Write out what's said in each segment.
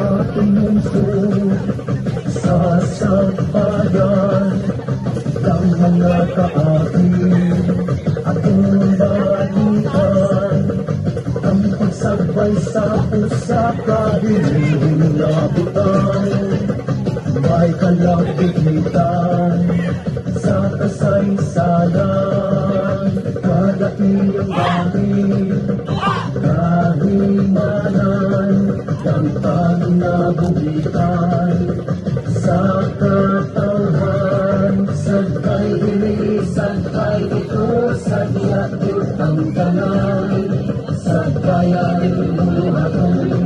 ating mundo sa sabayan ng mga kaagin atong balikan ang pagsabay sa pusaka hiling labutan may kalapitan sa kasaysayan kadating ang langit kahimanan ng pangnabuhitan sa katawan sagkay ini sagkay ito sadyatid ang tanan sagkayan luha kong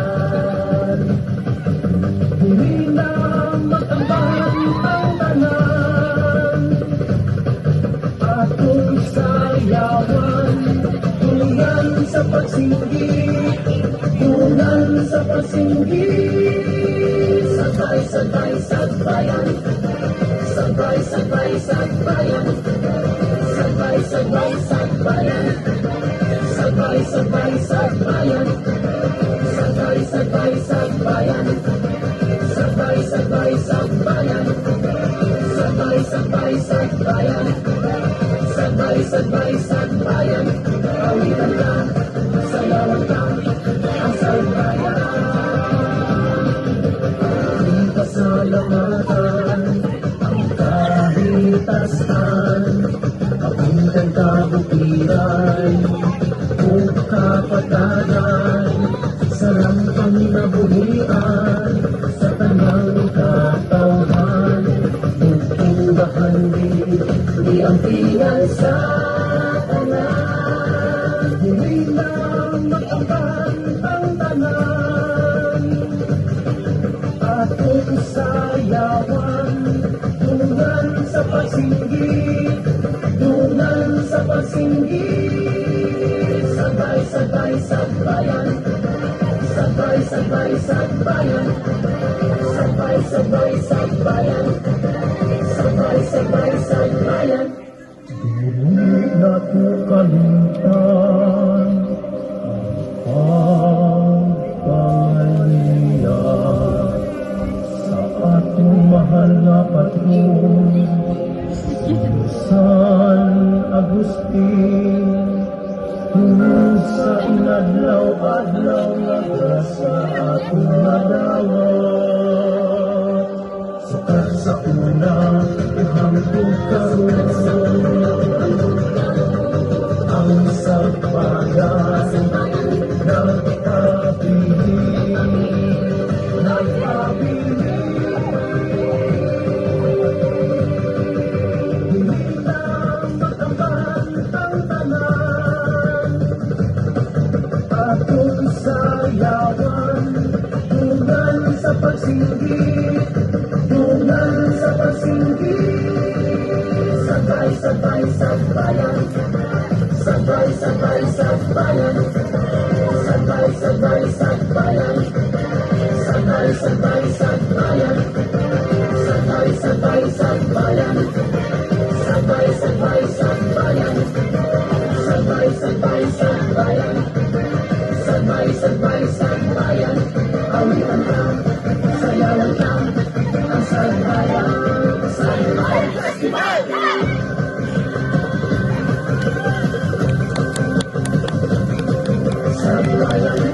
nanaandan hindi na matambang ang tanan atong sayawan tuloyan sa pagsinggi tunan sa pagsinggi sabay sabay sagbayan sabay sabay sagbayan sabay sabay sagbayan sabay sabay sagbayan sabay sabay sagbayan sabay sabay sagbayan sabay sabay sagbayan sabay sabay sagbayan kawitan ka sayawan ka ang sagbayan di pasalamatan ang kahitasan kapintan kabutiran o kapatagan sa lampang nabuhian sa tanang katawan tutubahan di ang pingan sa tanan hindi lang matambang ang tanan atong sayawan tunan sa pagsinggi tunan sa pagsinggi sabay sabay sagbayan sabay sabay sagbayan sabay sabay sagbayan sabay sabay sagbayan dili na ko kalimutan ang pangalan sa atong mahal na patron San Agustin sa inadlaw-adlaw nga grasya atong nadawat sukat sa una ihangtod karon ang sagbayan nagpabili atong sayawan tunan sa pagsinggi tunan sa pagsinggi sabay sabay sagbayan sabay sabay sagbayan sabay sabay sagbayan sabay sabay sagbayan sabay sabay sagbayan sabay sabay sagbayan sabay sabay sagbayan sabay sabay sagbayan kawitan ka sayawan ka ang sagbayan Sagbayan Festival sagbayan